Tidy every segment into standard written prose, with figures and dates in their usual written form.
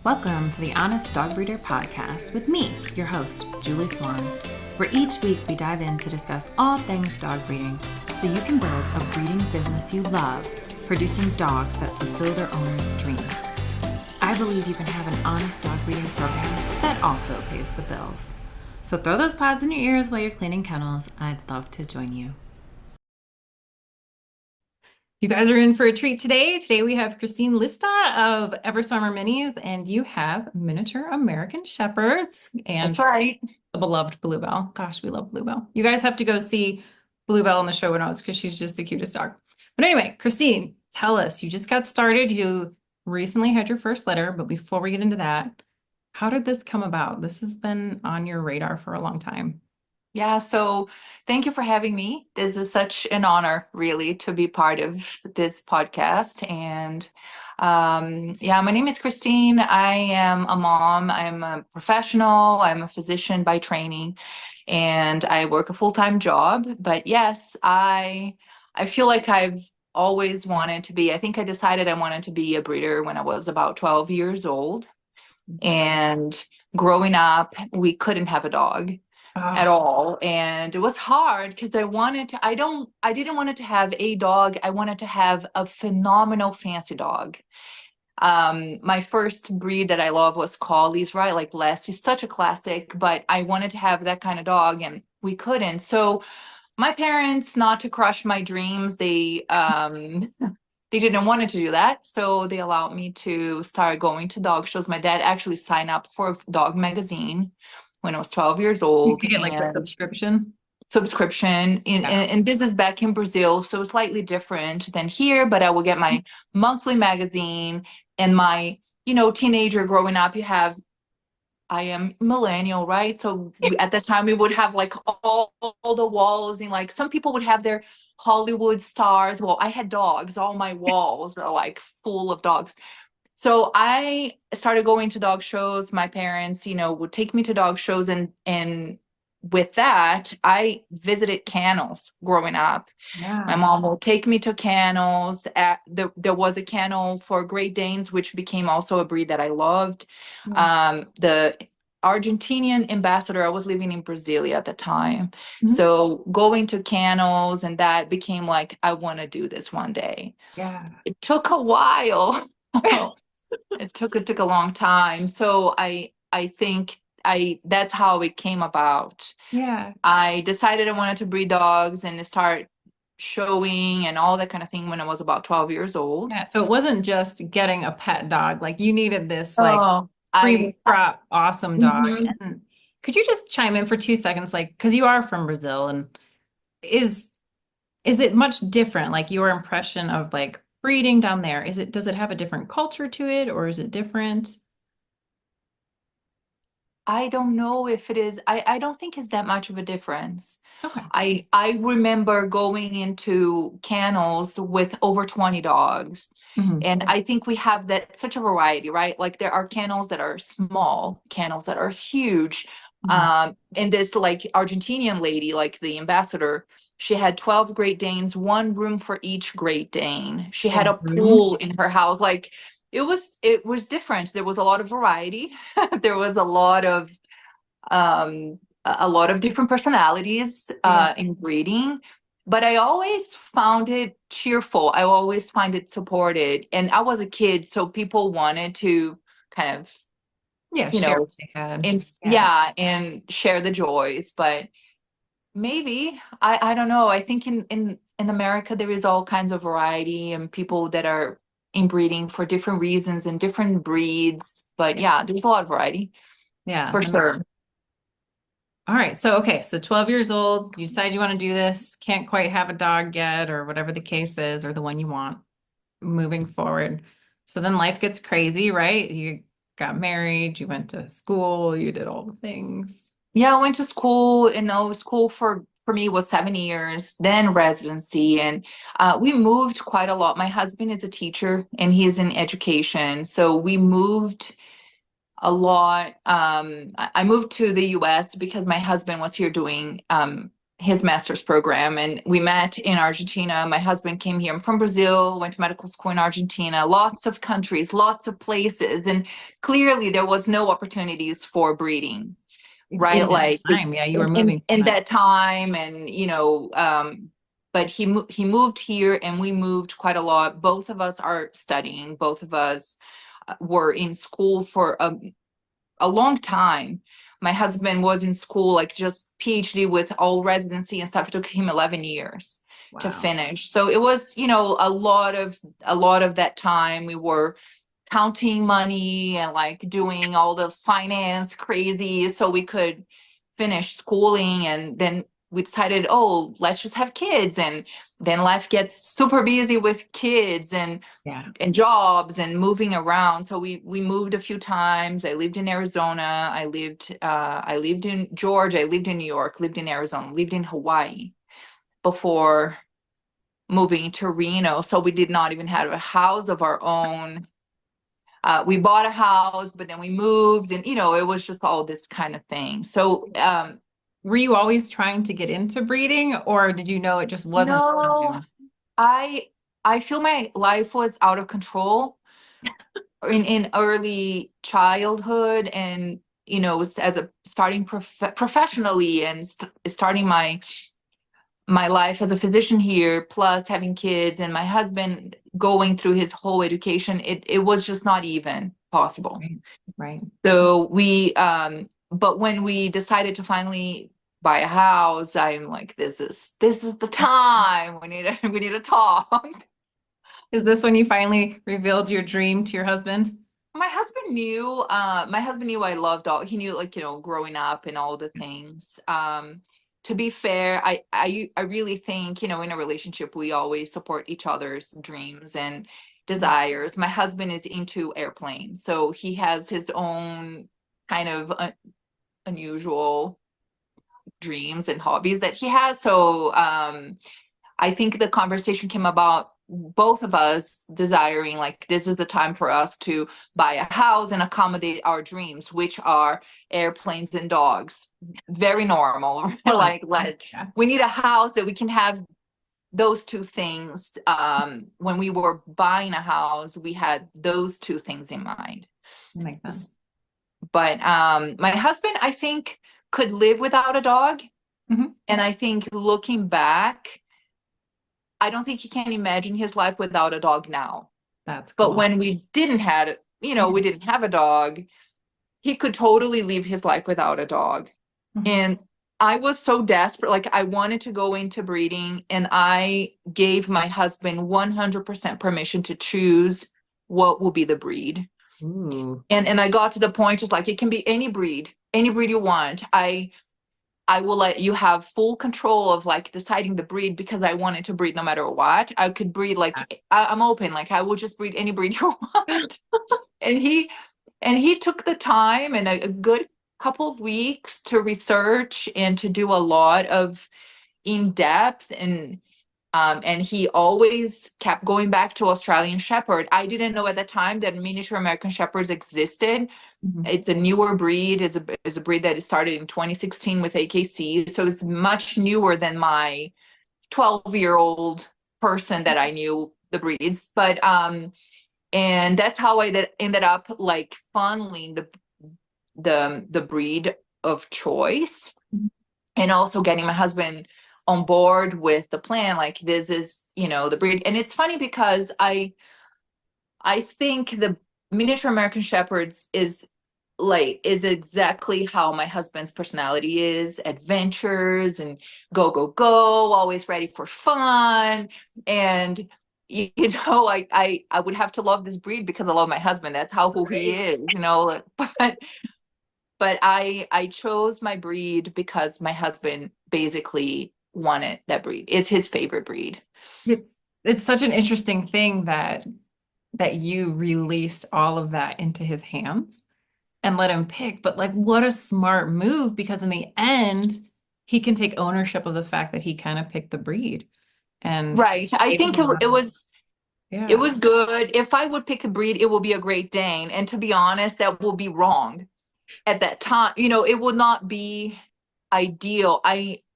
Welcome to the Honest Dog Breeder Podcast with me, your host, Julie Swan, where each week we dive in to discuss all things dog breeding so you can build a breeding business you love, producing dogs that fulfill their owners' dreams. I believe you can have an honest dog breeding program that also pays the bills. So throw those pods in your ears while you're cleaning kennels. I'd love to join you. You guys are in for a treat today. Today we have Cristine Lista of EverSummer Minis, and you have miniature American Shepherds and That's right. the beloved Bluebell. Gosh, we love Bluebell. You guys have to go see Bluebell in the show notes because she's just the cutest dog. But anyway, Cristine, tell us, you just got started. You recently had your first litter, but before we get into that, how did this come about? This has been on your radar for a long time. Yeah, so thank you for having me. This is such an honor, really, to be part of this podcast. And yeah, my name is Cristine. I am a mom. I'm a professional. I'm a physician by training, and I work a full-time job. But yes, I feel like I've always wanted to be. I think I decided I wanted to be a breeder when I was about 12 years old. And growing up, we couldn't have a dog at all, and it was hard because I didn't want it to have a dog. I wanted to have a phenomenal fancy dog. My first breed that I love was collies, right? Like Les is such a classic, but I wanted to have that kind of dog and we couldn't. So my parents, not to crush my dreams, they didn't want to do that, so they allowed me to start going to dog shows. My dad actually signed up for a dog magazine when I was 12 years old. You get like the subscription. And this is back in Brazil, so slightly different than here, but I will get my monthly magazine. And my, teenager growing up, I am millennial, right? So at the time we would have like all the walls, and like some people would have their Hollywood stars. Well, I had dogs. All my walls are like full of dogs. So I started going to dog shows. My parents, would take me to dog shows, and with that, I visited kennels growing up. Yeah. My mom will take me to kennels. There was a kennel for Great Danes, which became also a breed that I loved. The Argentinian ambassador, I was living in Brasilia at the time. Mhm. So going to kennels, and that became like, I want to do this one day. Yeah. It took a while. It took a long time. So I think that's how it came about. Yeah. I decided I wanted to breed dogs and start showing and all that kind of thing when I was about 12 years old. Yeah. So it wasn't just getting a pet dog. Like you needed this Oh, cream crop awesome dog. Mhm. And could you just chime in for 2 seconds? Like, because you are from Brazil, and is it much different? Like your impression of like breeding down there, does it have a different culture to it, or is it different? I don't know if it is. I don't think it's that much of a difference. Okay. I remember going into kennels with over 20 dogs. Mhm. And I think we have that such a variety, right? Like there are kennels that are small, kennels that are huge. And this like Argentinian lady, like the ambassador, she had 12 Great Danes, one room for each Great Dane. She had a pool in her house. Like it was different. There was a lot of variety. There was a lot of different personalities in breeding. But I always found it cheerful. I always find it supported. And I was a kid, so people wanted to kind of, Share what they had. and share the joys. But maybe, I don't know. I think in America, there is all kinds of variety and people that are inbreeding for different reasons and different breeds. But yeah, there's a lot of variety. Yeah. For sure. All right. So, okay. So 12 years old, you decide you want to do this, can't quite have a dog yet, or whatever the case is, or the one you want moving forward. So then life gets crazy, right? You got married, you went to school, you did all the things. Yeah, I went to school, and school for me was 7 years, then residency, and we moved quite a lot. My husband is a teacher and he's in education, so we moved a lot. I moved to the US because my husband was here doing his master's program, and we met in Argentina. My husband came here. I'm from Brazil, went to medical school in Argentina, lots of countries, lots of places. And clearly there was no opportunities for breeding, right? In that Like time, yeah, you were in, moving so in much. that time. And, but he moved here and we moved quite a lot. Both of us are studying. Both of us were in school for a long time. My husband was in school, like just PhD with all residency and stuff. It took him 11 years to Wow. finish. So it was, a lot of that time we were counting money and like doing all the finance crazy so we could finish schooling. And then we decided, oh, let's just have kids. And then life gets super busy with kids Yeah. and jobs and moving around. So we moved a few times. I lived in Arizona. I lived in Georgia. I lived in New York, lived in Arizona, lived in Hawaii before moving to Reno. So we did not even have a house of our own. We bought a house, but then we moved, and it was just all this kind of thing. So Were you always trying to get into breeding, or did you know it just wasn't for no, you? I I feel my life was out of control in early childhood, and as a starting professionally, and starting my life as a physician here, plus having kids and my husband going through his whole education. It was just not even possible. Right. Right. So but when we decided to finally buy a house, I'm like, this is the time we need to talk. Is this when you finally revealed your dream to your husband? My husband knew I loved dogs. He knew, like, growing up and all the things. To be fair, I really think, in a relationship, we always support each other's dreams and desires. My husband is into airplanes, so he has his own kind of unusual dreams and hobbies that he has. So I think the conversation came about both of us desiring, like, this is the time for us to buy a house and accommodate our dreams, which are airplanes and dogs. Very normal. Oh, Like yeah, we need a house that we can have those two things. When we were buying a house, we had those two things in mind. that makes sense. But my husband, I think, could live without a dog. Mhm. And I think, looking back, I don't think he can imagine his life without a dog now. That's But cool. when we didn't have it, Yeah. we didn't have a dog, he could totally live his life without a dog. Mhm. And I was so desperate. Like, I wanted to go into breeding, and I gave my husband 100% permission to choose what will be the breed. Ooh. And I got to the point, just like, it can be any breed you want. I will let you have full control of, like, deciding the breed, because I wanted to breed no matter what. I could breed, like, I'm open, like, I will just breed any breed you want. And he took the time and a good couple of weeks to research and to do a lot of in depth, and he always kept going back to Australian Shepherd. I didn't know at the time that miniature American Shepherds existed. Mhm. It's a newer breed, is a breed that started in 2016 with AKC. So it's much newer than my 12-year-old person that I knew the breeds. But and that's how I ended up, like, funneling the breed of choice, Mhm. and also getting my husband on board with the plan. Like, this is, the breed. And it's funny because I think the miniature American Shepherds is exactly how my husband's personality is: adventures and go, go, go, always ready for fun. And I would have to love this breed because I love my husband. That's who he Right. is. But I chose my breed because my husband basically wanted that breed. It's his favorite breed. It's such an interesting thing that you released all of that into his hands and let him pick. But like, what a smart move, because in the end, he can take ownership of the fact that he kind of picked the breed and Right. I gave think him a lot it of, was it yeah. was good. If I would pick a breed, it will be a Great Dane. And to be honest, that will be wrong at that time. It would not be ideal.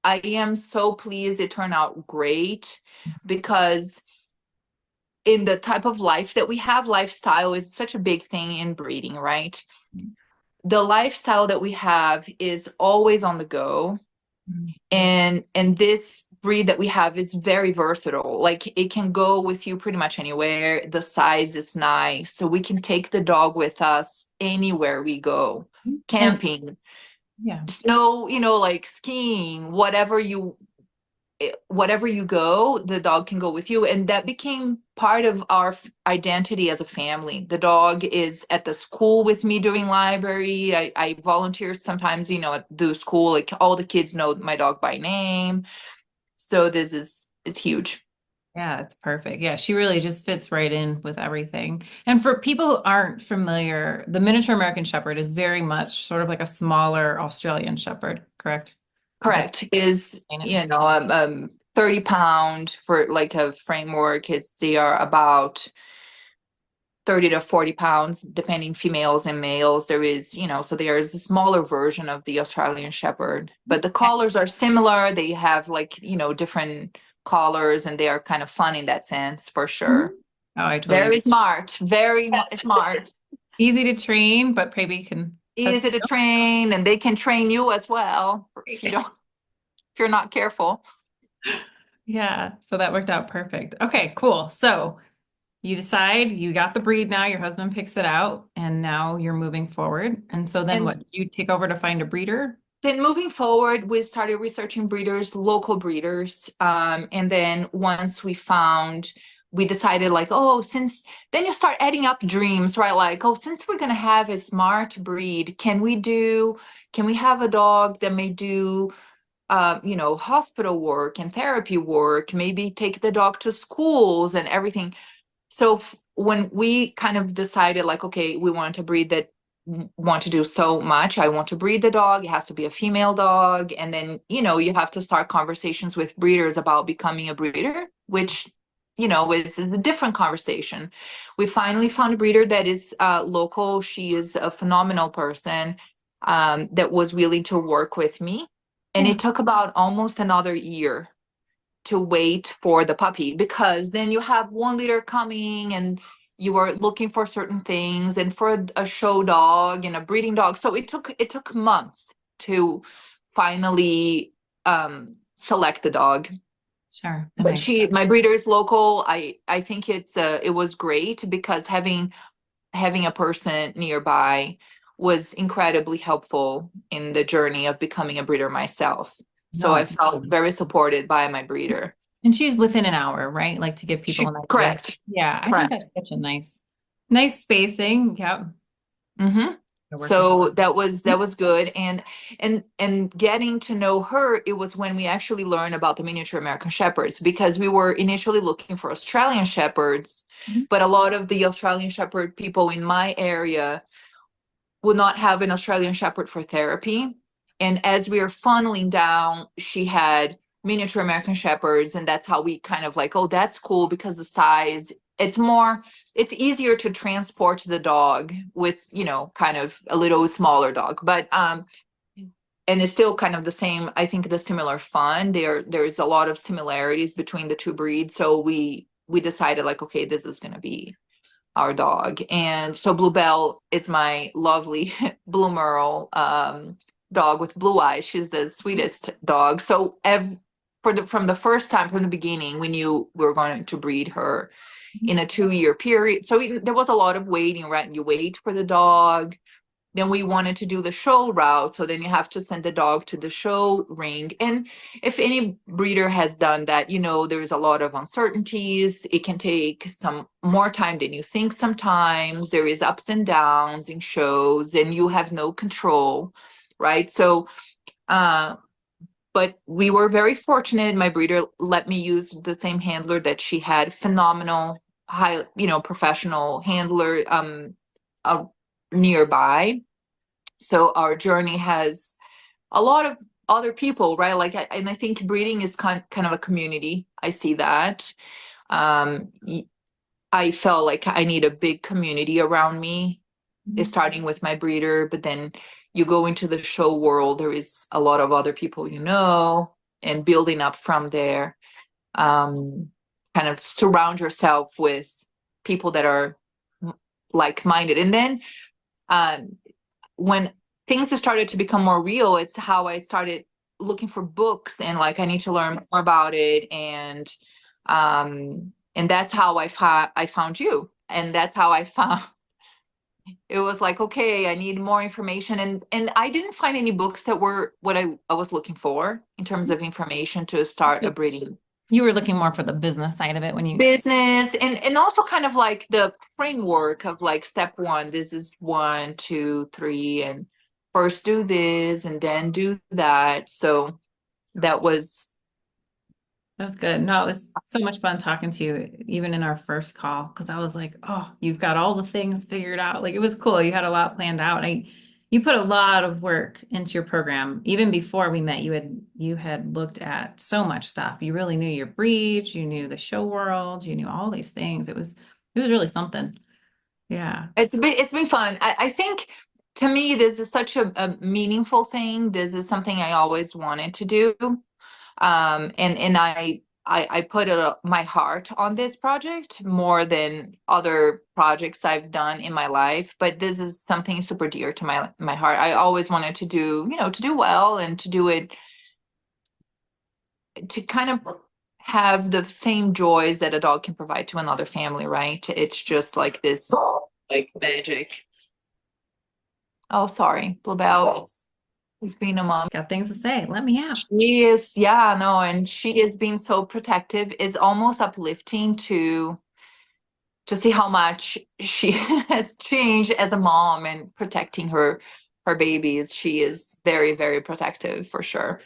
I am so pleased it turned out great, because in the type of life that we have, lifestyle is such a big thing in breeding, right? The lifestyle that we have is always on the go. Mhm. And this breed that we have is very versatile. Like, it can go with you pretty much anywhere. The size is nice, so we can take the dog with us anywhere we go. And Camping, yeah. snow, like skiing, whatever you go, the dog can go with you. And that became part of our identity as a family. The dog is at the school with me during library. I volunteer sometimes, at the school. Like, all the kids know my dog by name. So this is huge. Yeah, it's perfect. Yeah, she really just fits right in with everything. And for people who aren't familiar, the miniature American Shepherd is very much sort of like a smaller Australian Shepherd, correct? If I Correct. Is, explain it. 30 pound for like a framework. They are about 30 to 40 pounds, depending females and males. There is, so there's a smaller version of the Australian Shepherd, but the collars are similar. They have, like, different collars, and they are kind of fun in that sense, for Mhm. sure. Oh, I totally agree. Very smart, very Yes. smart, Easy to train, but maybe can has easy to train, and they can train you as well if you're not careful. yeah, so that worked out perfect. Okay, cool. So you decide you got the breed now, your husband picks it out, and now you're moving forward. And so then And what? You take over to find a breeder? then moving forward, we started researching breeders, local breeders. And then once we decided, like, oh, then you start adding up dreams, right? Like, oh, since we're going to have a smart breed, can we have a dog that may do, hospital work and therapy work, maybe take the dog to schools and everything. So when we kind of decided, like, okay, we want a breed that want to do so much. I want to breed the dog. It has to be a female dog. And then, you have to start conversations with breeders about becoming a breeder, which, is a different conversation. We finally found a breeder that is local. She is a phenomenal person, that was willing to work with me. And Yeah, it took about almost another year to wait for the puppy, because then you have one litter coming, and you are looking for certain things, and for a show dog and a breeding dog. So it took months to finally select the dog. sure. That But makes sense. my breeder is local. I think it was great, because having a person nearby was incredibly helpful in the journey of becoming a breeder myself. So No. I felt very supported by my breeder. And she's within an hour, right? Like to give people an idea. Correct. Yeah, I think Correct. that's such a nice spacing. Yeah. Mm-hmm. It worked out. So that was good. And getting to know her, it was when we actually learned about the miniature American Shepherds, because we were initially looking for Australian Shepherds, Mhm. but a lot of the Australian Shepherd people in my area would not have an Australian Shepherd for therapy. And as we were funneling down, she had miniature American Shepherds. And that's how we kind of like, oh, that's cool, because the size, it's easier to transport the dog with, kind of a little smaller dog. But, and it's still kind of the same, I think, the similar fun. There's a lot of similarities between the two breeds. So we decided, like, okay, this is going to be our dog. And so Bluebell is my lovely Blue Merle dog with blue eyes. She's the sweetest dog. So from the first time, from the beginning, we knew we were going to breed her in a 2-year period. So there was a lot of waiting, right? You wait for the dog. Then we wanted to do the show route. So then you have to send the dog to the show ring. And if any breeder has done that, there's a lot of uncertainties. It can take some more time than you think sometimes. There is ups and downs in shows, and you have no control, right? So, but we were very fortunate. My breeder let me use the same handler that she had, phenomenal, high, professional handler, uh, nearby. So our journey has a lot of other people, right? Like, and I think breeding is kind of a community. I see that. Um, I felt like I need a big community around me, Mhm. starting with my breeder, but then you go into the show world, there is a lot of other people, and building up from there. Kind of surround yourself with people that are like-minded. And then when things started to become more real, it's how I started looking for books and like, I need to learn more about it. And that's how I found you. And that's how I found, it was like, okay, I need more information. And I didn't find any books that were what I was looking for in terms of information to start a breeding. You were looking more for the business side of it when you business, and also kind of like the framework of like step one, this is 1, 2, 3, and first do this and then do that. So that was good. No, it was so much fun talking to you, even in our first call, because I was like, oh, you've got all the things figured out. Like, it was cool. You had a lot planned out. You put a lot of work into your program. Even before we met, you had looked at so much stuff. You really knew your breeds, you knew the show world, you knew all these things. It was really something. Yeah. It's been fun. I think to me, this is such a meaningful thing. This is something I always wanted to do. And I put my heart on this project more than other projects I've done in my life, but this is something super dear to my heart. I always wanted to do well and to do it, to kind of have the same joys that a dog can provide to another family, right? It's just like this, like magic. Oh, sorry, Bluebell. He's being a mom. Got things to say. Let me out. She is, yeah, no, and she is being so protective. It's almost uplifting to see how much she has changed as a mom and protecting her babies. She is very, very protective for sure.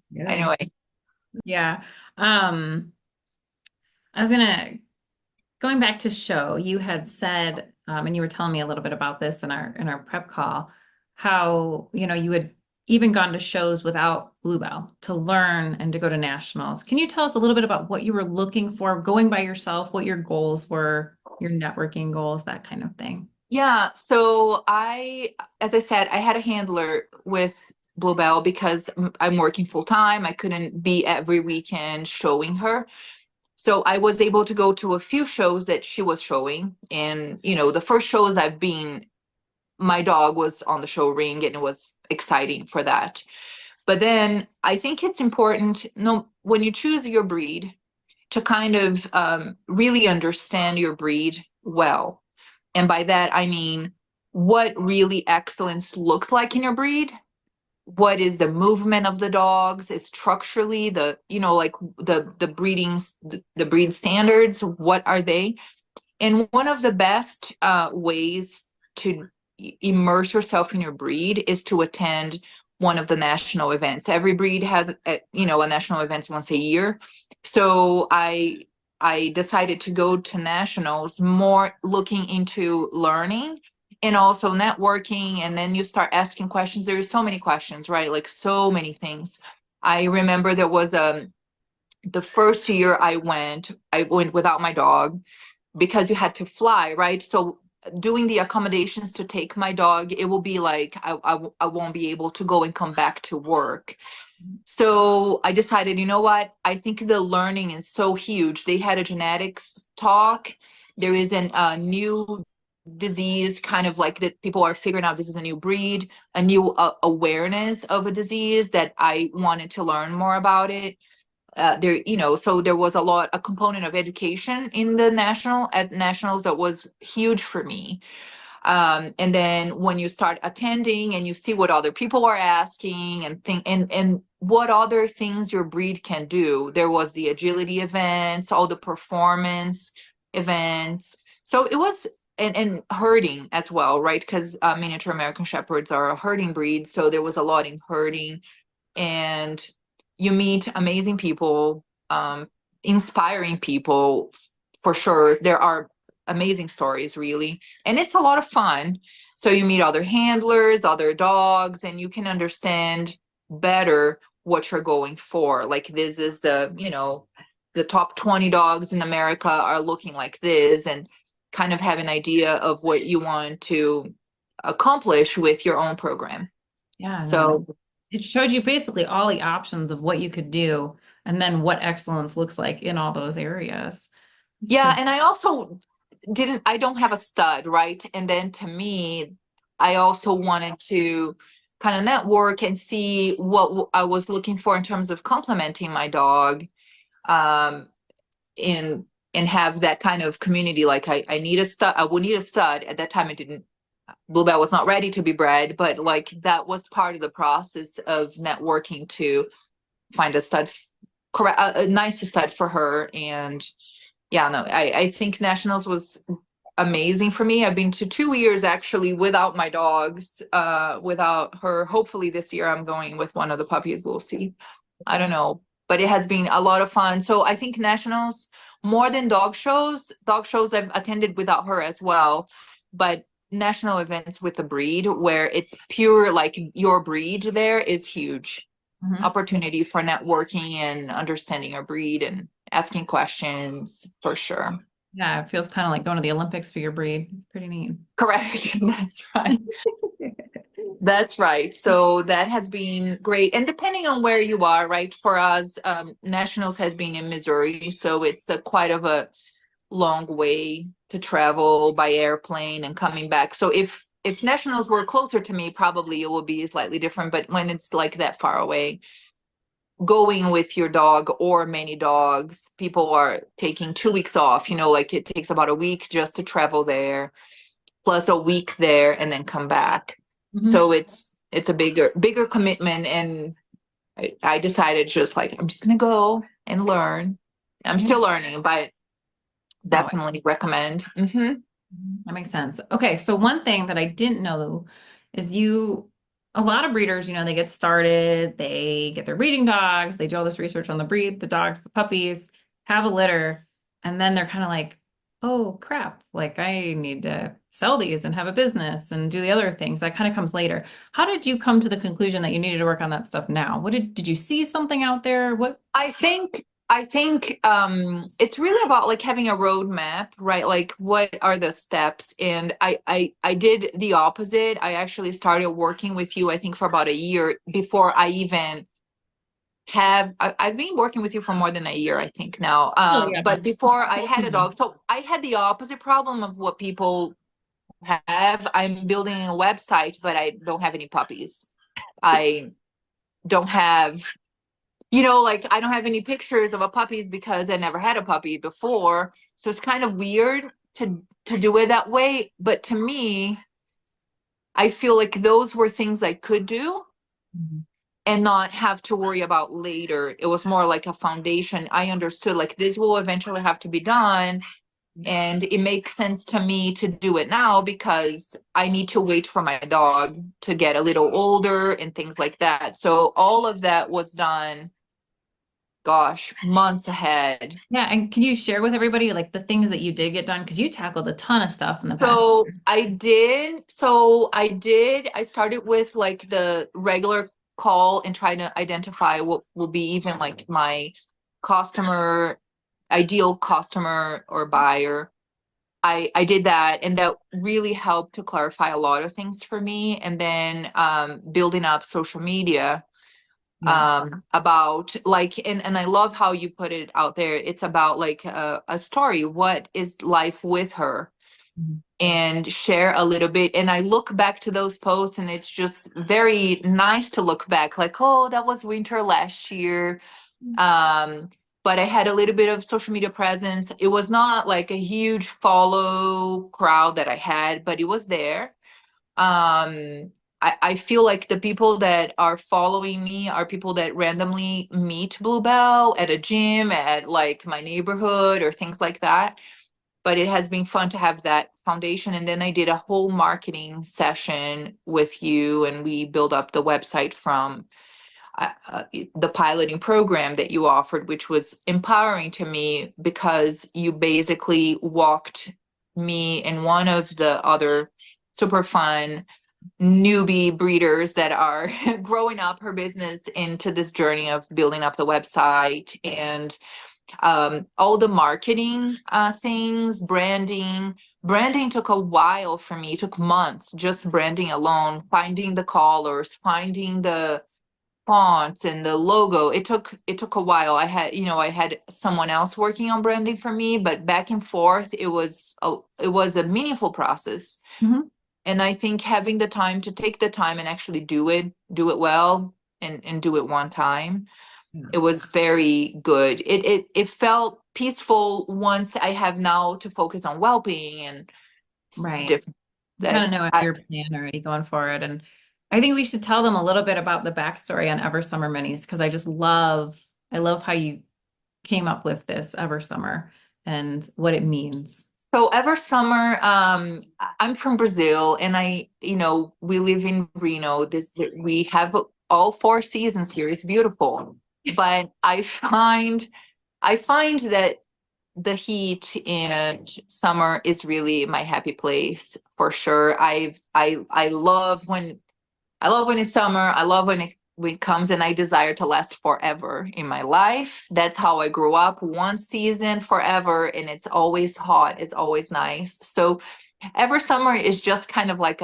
Yeah. Anyway. Yeah. I was going back to show, you had said, and you were telling me a little bit about this in our prep call, how, you had even gone to shows without Bluebell to learn and to go to nationals. Can you tell us a little bit about what you were looking for going by yourself, what your goals were, your networking goals, that kind of thing? Yeah. So as I said, I had a handler with Bluebell because I'm working full time. I couldn't be every weekend showing her. So I was able to go to a few shows that she was showing. And, the first shows I've been, my dog was on the show ring, and it was exciting for that. But then I think it's important, when you choose your breed, to kind of really understand your breed well. And by that, I mean, what really excellence looks like in your breed. What is the movement of the dogs? Is structurally like the breed standards, what are they? And one of the best ways to immerse yourself in your breed is to attend one of the national events. Every breed has a national event once a year. So I decided to go to nationals, more looking into learning and also networking. And then you start asking questions. There's so many questions, right? Like so many things. I remember there was the first year I went without my dog because you had to fly, right? So doing the accommodations to take my dog, it will be like I won't be able to go and come back to work. So I decided, you know what? I think the learning is so huge. They had a genetics talk. There is a new disease, kind of like that people are figuring out this is a new breed, a new awareness of a disease that I wanted to learn more about it. So there was a component of education in the nationals that was huge for me. And then when you start attending and you see what other people are asking and what other things your breed can do, there was the agility events, all the performance events. So it was, and herding as well, right? Because miniature American Shepherds are a herding breed. So there was a lot in herding, and you meet amazing people, inspiring people for sure. There are amazing stories, really, and it's a lot of fun. So you meet other handlers, other dogs, and you can understand better what you're going for. Like, this is the top 20 dogs in America are looking like this, and kind of have an idea of what you want to accomplish with your own program. Yeah. So it showed you basically all the options of what you could do and then what excellence looks like in all those areas. It's Yeah, pretty. and I also I don't have a stud, right? And then to me, I also wanted to kind of network and see what I was looking for in terms of complementing my dog, um, in and have that kind of community. Like I need a stud, I would need a stud. At that time, I didn't, Bluebell was not ready to be bred, but like that was part of the process of networking to find a stud, correct, a nice stud for her. And yeah, no, I think nationals was amazing for me. I've been to 2 years actually without my dogs, without her. Hopefully this year I'm going with one of the puppies. We'll see. I don't know, but it has been a lot of fun. So I think nationals more than dog shows I've attended without her as well, but national events with the breed where it's pure like your breed there is huge Mhm. opportunity for networking and understanding our breed and asking questions for sure. Yeah, it feels kind of like going to the Olympics for your breed. It's pretty neat. Correct. That's right. That's right. So that has been great. And depending on where you are, right? For us, nationals has been in Missouri, so it's a quite of a long way to travel by airplane and coming back. So if nationals were closer to me, probably it would be slightly different. But when it's like that far away, going with your dog or many dogs, people are taking 2 weeks off, like it takes about a week just to travel there, plus a week there and then come back. Mhm. So it's a bigger commitment. And I decided just like, I'm just gonna go and learn. I'm Yeah. still learning, but Oh, definitely recommend. Hmm. that makes sense. Okay, so one thing that I didn't know is a lot of breeders, they get started, they get their breeding dogs, they do all this research on the breed, the dogs, the puppies, have a litter, and then they're kind of like, oh crap, like I need to sell these and have a business and do the other things. That kind of comes later. How did you come to the conclusion that you needed to work on that stuff now? Did you see something out there? What? I think it's really about like having a roadmap, right? Like what are the steps? And I did the opposite. I actually started working with you, I think, for about a year before I even I've been working with you for more than a year, I think now. Oh yeah, But about before I had 14 a months. dog, so I had the opposite problem of what people have. I'm building a website, but I don't have any puppies. I don't have, like I don't have any pictures of a puppies because I never had a puppy before. So it's kind of weird to do it that way. But to me, I feel like those were things I could do Mhm. and not have to worry about later. It was more like a foundation. I understood like this will eventually have to be done. And it makes sense to me to do it now because I need to wait for my dog to get a little older and things like that. So all of that was done, gosh, months ahead. Yeah, and can you share with everybody like the things that you did get done? Because you tackled a ton of stuff in the past So year. I started with like the regular call and trying to identify what will be even like my customer, ideal customer or buyer. I did that and that really helped to clarify a lot of things for me. And then building up social media Yeah. about like, and I love how you put it out there. It's about like a story. What is life with her? Mhm. And share a little bit. And I look back to those posts and it's just very nice to look back like, oh, that was winter last year. Um, but I had a little bit of social media presence. It was not like a huge follow crowd that I had, but it was there. I feel like the people that are following me are people that randomly meet Bluebell at a gym, at like my neighborhood or things like that. But it has been fun to have that foundation. And then I did a whole marketing session with you, and we built up the website from the piloting program that you offered, which was empowering to me because you basically walked me and one of the other super fun newbie breeders that are growing up her business into this journey of building up the website and all the marketing things, branding took a while for me. It took months, just branding alone, finding the collars, finding fonts and the logo, it took a while. I had someone else working on branding for me, but back and forth, it was a meaningful process. Mhm. And I think having the time to take the time and actually do it well, and do it one time, Yeah. it was very good. It felt peaceful once I have now to focus on whelping and Right. different You kind that of know I your plan already going forward. And I think we should tell them a little bit about the backstory on EverSummer Minis because I love how you came up with this EverSummer and what it means. So EverSummer, I'm from Brazil, and we live in Reno. We have all 4 seasons here. It's beautiful, but I find that the heat and summer is really my happy place for sure. I love when it's summer. I love when it comes, and I desire to last forever in my life. That's how I grew up. One season forever, and it's always hot. It's always nice. So Ever Summer is just kind of like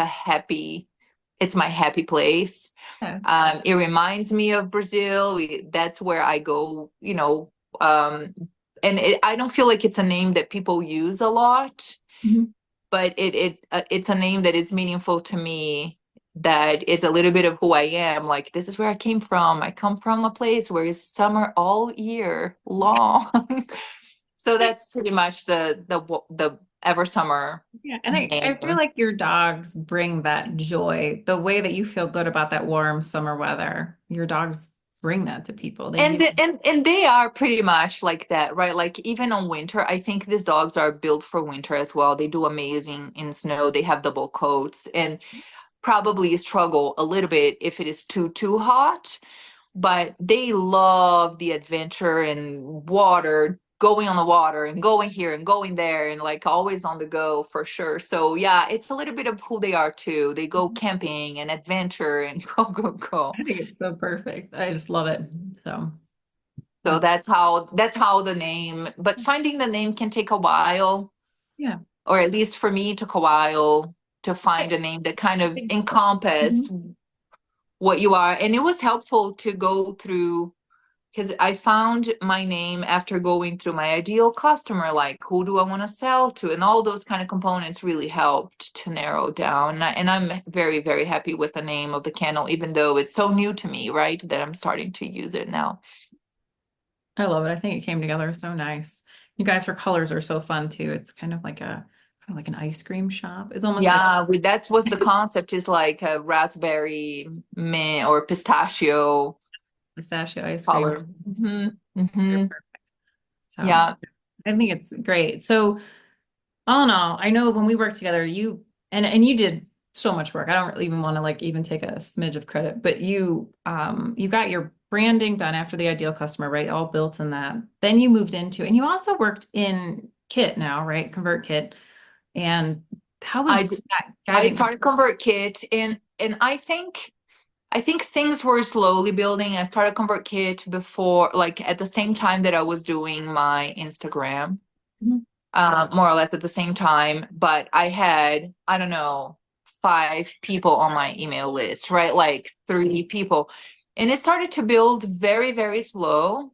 it's my happy place. Yeah. It reminds me of Brazil. That's where I go, and I don't feel like it's a name that people use a lot, Mhm. but it's a name that is meaningful to me, that is a little bit of who I am. Like, this is where I came from. I come from a place where it's summer all year long. So that's pretty much the Ever Summer Yeah, and I feel name. like your dogs bring that joy. The way that you feel good about that warm summer weather, your dogs bring that to people. They And give. the- and and they are pretty much like that, right? Like, even on winter, I think these dogs are built for winter as well. They do amazing in snow. They have double coats, and probably struggle a little bit if it is too hot, but they love the adventure and water, going on the water and going here and going there, and like always on the go for sure. So yeah, it's a little bit of who they are too. They go camping and adventure and go. I think it's so perfect. I just love it. So So that's that's how the name, but finding the name can take a while, yeah. or at least for me, it took a while to find a name that kind of Mhm. encompass what you are. And it was helpful to go through, because I found my name after going through my ideal customer, like who do I want to sell to, and all those kind of components really helped to narrow down. And I'm very, very happy with the name of the kennel, even though it's so new to me, right, that I'm starting to use it now. I love it. I think it came together so nice. You guys, her colors are so fun too. It's kind of like an ice cream shop. It's almost like Yeah, that's what the concept is, like a raspberry mint or pistachio pistachio ice cream. color. Hmm. So Yeah. I think it's great. So all in all, I know when we worked together, you you did so much work. I don't really even want to like even take a smidge of credit, but you got your branding done after the ideal customer, right? All built in that. Then you moved into, and you also worked in Kit now, right? Convert Kit. And how was I that I guiding? started ConvertKit, and I think things were slowly building. I started ConvertKit before, like at the same time that I was doing my Instagram, Mhm. more or less at the same time. But I had, I don't know, 5 people on my email list, right? Like 3 people. And it started to build very, very slow.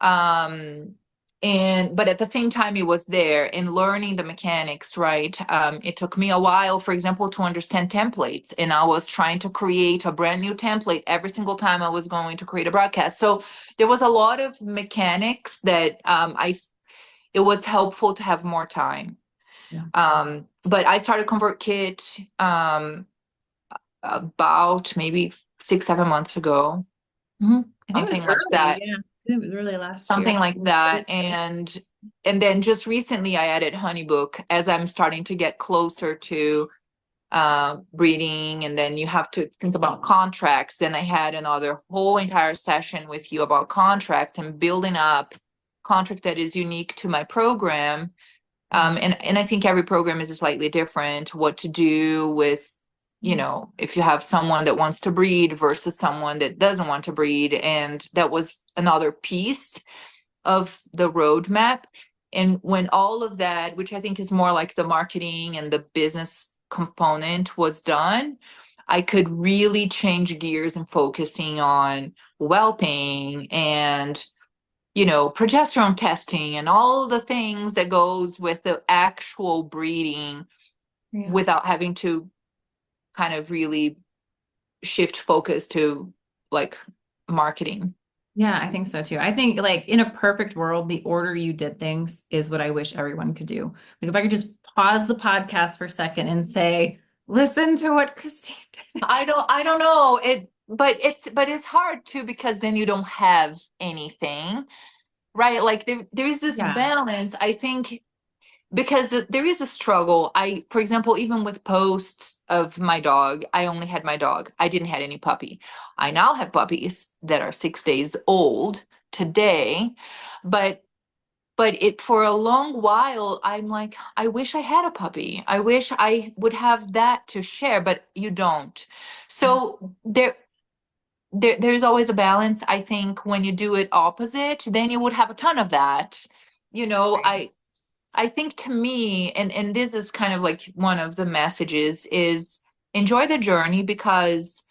Um, but at the same time, it was there and learning the mechanics, right? It took me a while, for example, to understand templates, and I was trying to create a brand new template every single time I was going to create a broadcast. So there was a lot of mechanics that it was helpful to have more time. Yeah. But I started ConvertKit about maybe 6, 7 months ago, I think it was something like early. that. Yeah. It was really last year. Something like that. And then just recently I added honeybook as I'm starting to get closer to breeding, and then you have to think about contracts. Then I had another whole entire session with you about contracts and building up contract that is unique to my program. And I think every program is slightly different, what to do with, if you have someone that wants to breed versus someone that doesn't want to breed. And that was another piece of the roadmap. And when all of that, which I think is more like the marketing and the business component, was done, I could really change gears and focusing on whelping and, progesterone testing and all the things that goes with the actual breeding without having to kind of really shift focus to like marketing. Yeah, I think so too. I think like in a perfect world, the order you did things is what I wish everyone could do. Like if I could just pause the podcast for a second and say, listen to what Cristine did. I don't know it, but it's hard too, because then you don't have anything, right? Like there is this Yeah. balance, I think, because there is a struggle. For example, even with posts of my dog, I only had my dog. I didn't have any puppy. I now have puppies that are 6 days old today, but it for a long while, I'm like, I wish I had a puppy. I wish I would have that to share, but you don't. So there's always a balance. I think when you do it opposite, then you would have a ton of that. You know, Right. I think to me, and this is kind of like one of the messages, is enjoy the journey, because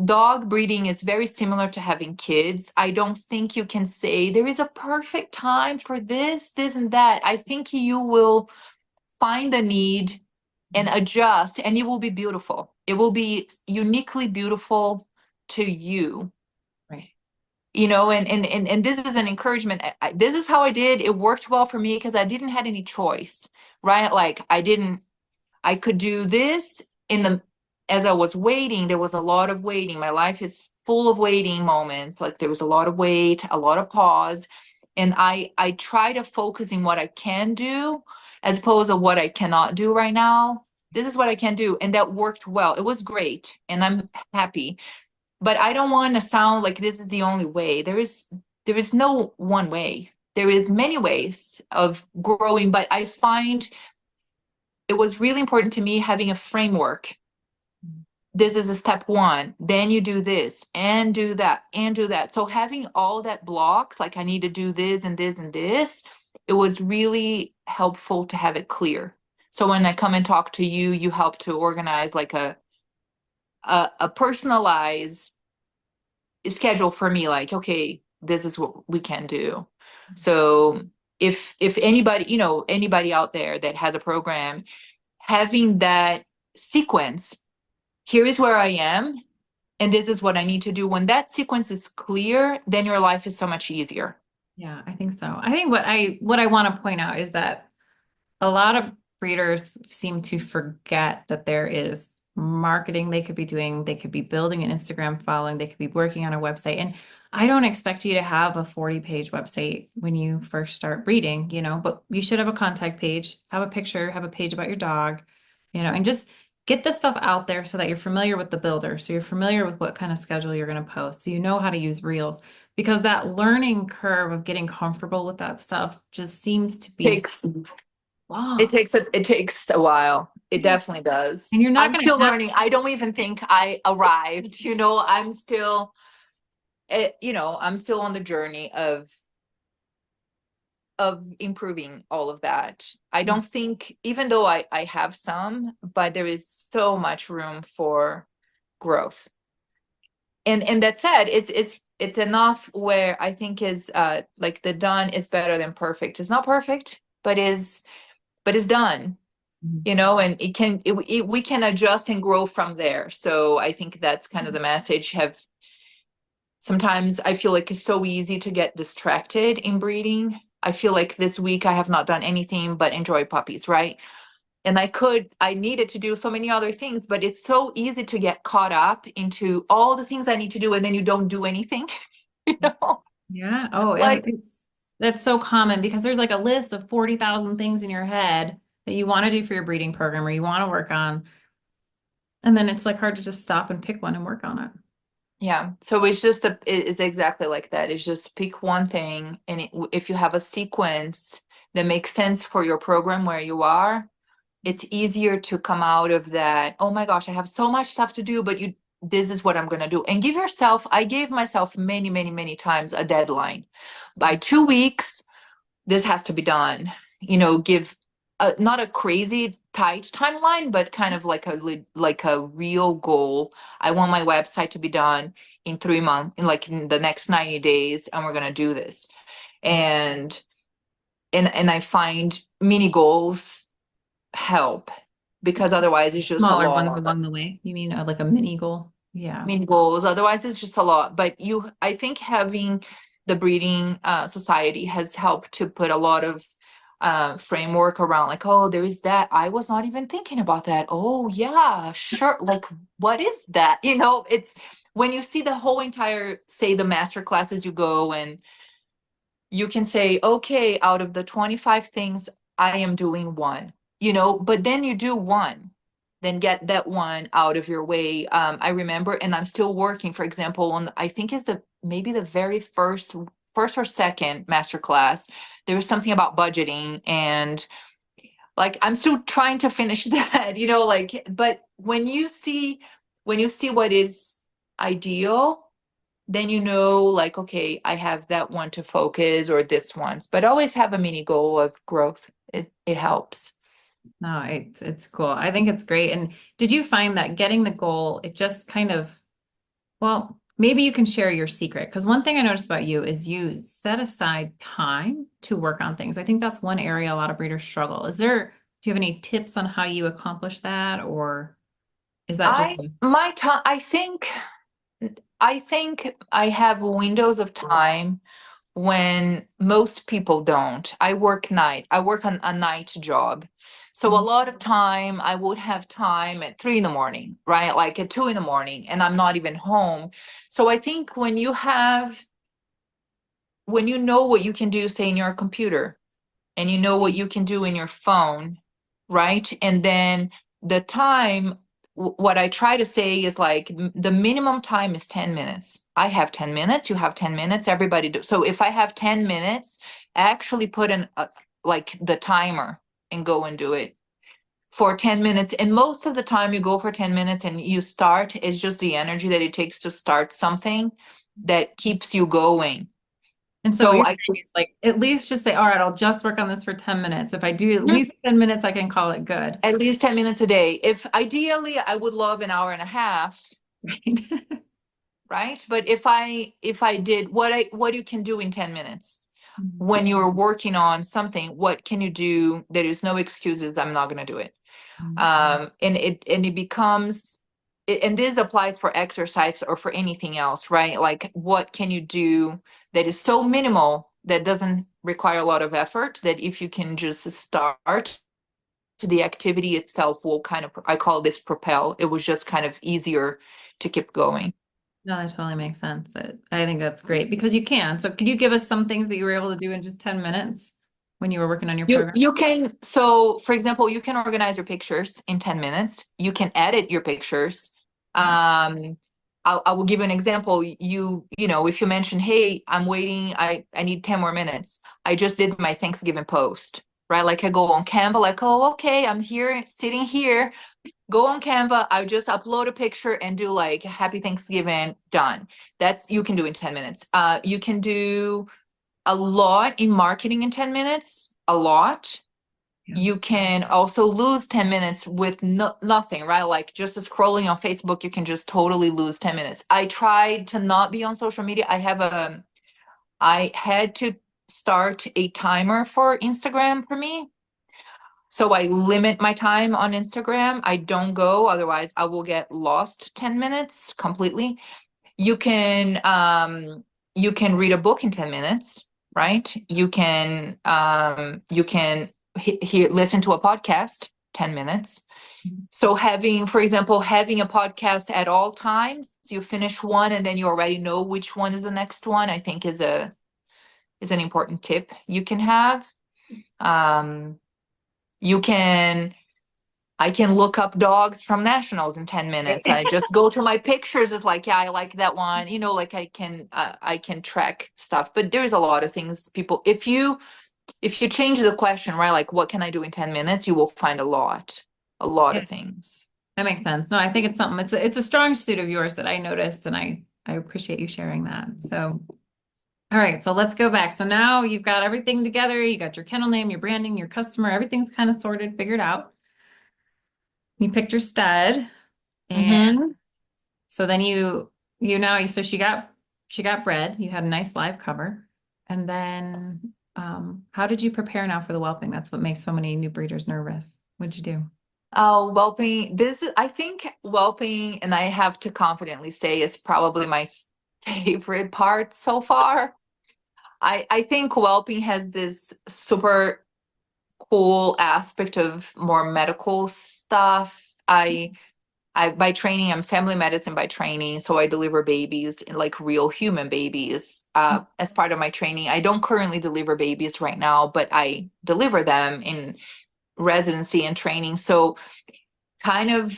dog breeding is very similar to having kids. I don't think you can say there is a perfect time for this, and that. I think you will find a need and adjust, and it will be beautiful. It will be uniquely beautiful to you. Right. And this is an encouragement. This is how I did. It worked well for me because I didn't had any choice, right? Like I could do this as I was waiting. There was a lot of waiting. My life is full of waiting moments. Like there was a lot of wait, a lot of pause. And I try to focus in what I can do as opposed to what I cannot do right now. This is what I can do. And that worked well. It was great. And I'm happy. But I don't want to sound like this is the only way. There is no one way. There is many ways of growing, but I find it was really important to me having a framework. This is a step one, then you do this and do that and do that. So having all that blocks, like I need to do this and this and this, it was really helpful to have it clear. So when I come and talk to you, you help to organize like a personalized schedule for me, like, okay, this is what we can do. So if anybody, anybody out there that has a program, having that sequence, here is where I am, and this is what I need to do. When that sequence is clear, then your life is so much easier. Yeah, I think so. I think what I want to point out is that a lot of breeders seem to forget that there is marketing they could be doing. They could be building an Instagram following. They could be working on a website. And I don't expect you to have a 40-page website when you first start breeding, but you should have a contact page, have a picture, have a page about your dog, and just get this stuff out there so that you're familiar with the builder. So you're familiar with what kind of schedule you're going to post. So you know how to use reels, because that learning curve of getting comfortable with that stuff just seems to be Takes long. it takes a while. It definitely does. And you're not I'm going to still have, learning. I don't even think I arrived. I'm still, I'm still on the journey of improving all of that. I don't think, even though I have some, but there is so much room for growth. And that said, it's enough where I think is like the done is better than perfect. It's not perfect, but is done. And we can adjust and grow from there. So I think that's kind of the message. Sometimes I feel like it's so easy to get distracted in breeding. I feel like this week I have not done anything but enjoy puppies, right? And I needed to do so many other things, but it's so easy to get caught up into all the things I need to do, and then you don't do anything, you know? yeah. Oh, and Like, that's so common because there's like a list of 40,000 things in your head that you want to do for your breeding program or you want to work on. And then it's like hard to just stop and pick one and work on it. yeah. So it's exactly like that. It's just pick one thing, and if you have a sequence that makes sense for your program where you are, it's easier to come out of that. Oh my gosh, I have so much stuff to do, but this is what I'm going to do. And I gave myself many, many, many times a deadline. By 2 weeks, this has to be done. Give not a crazy tight timeline, but kind of like a real goal. I want my website to be done in 3 months, in the next 90 days, and we're gonna do this. And I find mini goals help, because otherwise it's just a Smaller ones lot. along the way. You mean like a mini goal? Yeah. Mini goals. Otherwise, it's just a lot. But I think having the breeding society has helped to put a lot of framework around, like, oh, there is that. I was not even thinking about that. Oh, yeah, sure. Like, what is that? It's when you see the whole entire, say, the master classes you go, and you can say, okay, out of the 25 things, I am doing one, but then you do one, then get that one out of your way. I remember, and I'm still working, for example, on, I think is maybe the very first or second master class, there was something about budgeting, and like, I'm still trying to finish that, but when you see what is ideal, then like, okay, I have that one to focus, or this one's, but always have a mini goal of growth. It helps. No, it's cool. I think it's great. And did you find that getting the goal, it just kind of, well, maybe you can share your secret. Because one thing I noticed about you is you set aside time to work on things. I think that's one area a lot of breeders struggle. Do you have any tips on how you accomplish that? Or is that just, My time, I think I have windows of time when most people don't. I work night. I work on a night job. So a lot of time I would have time at 3 in the morning, right? Like at 2 in the morning, and I'm not even home. So I think when you know what you can do, say, in your computer, and you know what you can do in your phone, right? And then the time, what I try to say is, like, the minimum time is 10 minutes. I have 10 minutes, you have 10 minutes, everybody do. So if I have 10 minutes, actually put in like the timer and go and do it for 10 minutes. And most of the time you go for 10 minutes and you start, it's just the energy that it takes to start something that keeps you going. and so what So you're saying is like, at least just say, all right, I'll just work on this for 10 minutes. If I do at least 10 minutes, I can call it good. at least 10 minutes a day. If ideally I would love an hour and a half, Right. right? But if I did what you can do in 10 minutes when you're working on something, what can you do? There is no excuses. I'm not going to do it. And it becomes, and this applies for exercise or for anything else, right? Like, what can you do that is so minimal, that doesn't require a lot of effort, that if you can just start, the activity itself will kind of, I call this propel. It was just kind of easier to keep going. No, that totally makes sense. I think that's great because you can. So could you give us some things that you were able to do in just 10 minutes when you were working on your You program? you can, so for example, you can organize your pictures in 10 minutes. You can edit your pictures. I will give you an example. If you mention, hey, I'm waiting, I need 10 more minutes. I just did my Thanksgiving post, right? Like, I go on Canva, like, oh, okay, I'm here, sitting here. Go on Canva, I just upload a picture and do, like, happy Thanksgiving, done. You can do in 10 minutes. You can do a lot in marketing in 10 minutes, a lot. Yeah. You can also lose 10 minutes with nothing, right? Like, just scrolling on Facebook, you can just totally lose 10 minutes. I tried to not be on social media. I had to start a timer for Instagram for me. So I limit my time on Instagram. I don't go, otherwise I will get lost 10 minutes completely. You can read a book in 10 minutes, right? You can listen to a podcast 10 minutes. So for example, having a podcast at all times, you finish one and then you already know which one is the next one, I think is an important tip you can have. Um, I can look up dogs from nationals in 10 minutes. I just go to my pictures. It's like, yeah, I like that one. Like, I can track stuff. But there's a lot of things if you change the question, right? Like, what can I do in 10 minutes? You will find a lot Yeah, of things. that makes sense. No, I think it's something, it's a strong suit of yours that I noticed, and I appreciate you sharing that. So, all right, so let's go back. So now you've got everything together. You got your kennel name, your branding, your customer, everything's kind of sorted, figured out. You picked your stud, and Mm-hmm. so then so she got bred. You had a nice live cover, and then how did you prepare now for the whelping? That's what makes so many new breeders nervous. What'd you do? Oh, whelping. I think whelping, and I have to confidently say, is probably my favorite part so far. I think whelping has this super cool aspect of more medical stuff. I by training, I'm family medicine by training, so I deliver babies, like real human babies, as part of my training. I don't currently deliver babies right now, but I deliver them in residency and training. So kind of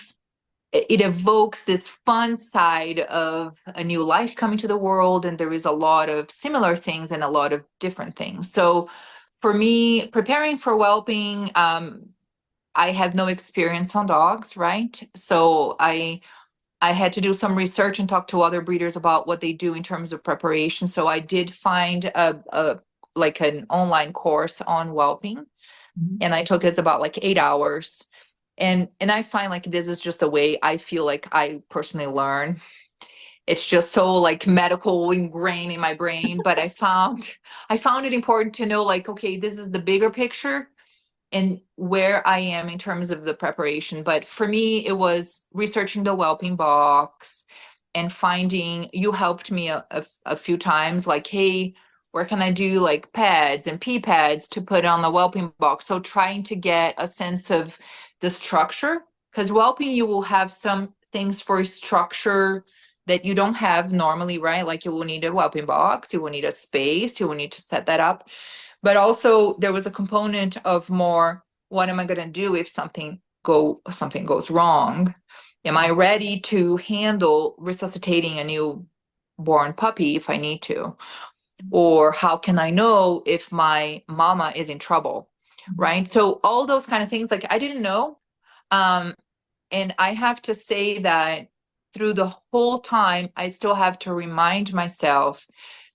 it evokes this fun side of a new life coming to the world, and there is a lot of similar things and a lot of different things. So for me, preparing for whelping, I have no experience on dogs, right? So I had to do some research and talk to other breeders about what they do in terms of preparation. So I did find a like an online course on whelping, Mhm. and I took it's about like 8 hours. And I find like this is just the way I feel like I personally learn. It's just so like medical ingrained in my brain, but I found it important to know like, okay, this is the bigger picture and where I am in terms of the preparation. But for me, it was researching the whelping box and finding, you helped me a few times, like, hey, where can I do like pads and pee pads to put on the whelping box? So trying to get a sense of the structure, because whelping, you will have some things for structure that you don't have normally, right? Like you will need a whelping box, you will need a space, you will need to set that up. But also there was a component of more, what am I going to do if something goes wrong? Am I ready to handle resuscitating a newborn puppy if I need to? Or how can I know if my mama is in trouble? Right? So all those kind of things, like I didn't know. Um, and I have to say that through the whole time, I still have to remind myself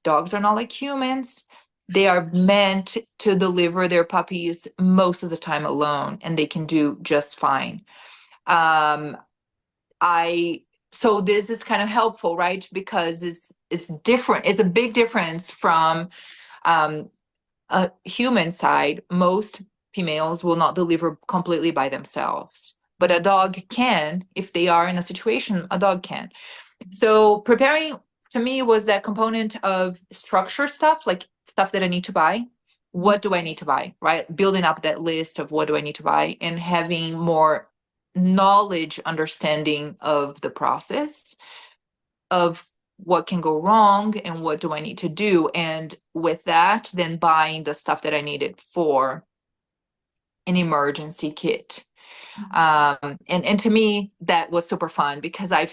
dogs are not like humans. They are meant to deliver their puppies most of the time alone, and they can do just fine. Um, I so this is kind of helpful, right? Because it's different. It's a big difference from um, a human side. Most females will not deliver completely by themselves, but a dog can. If they are in a situation, a dog can. So preparing to me was that component of structure stuff, like stuff that I need to buy. What do I need to buy, right? Building up that list of what do I need to buy and having more knowledge, understanding of the process of what can go wrong and what do I need to do. And with that, then buying the stuff that I needed for an emergency kit. And to me, that was super fun because I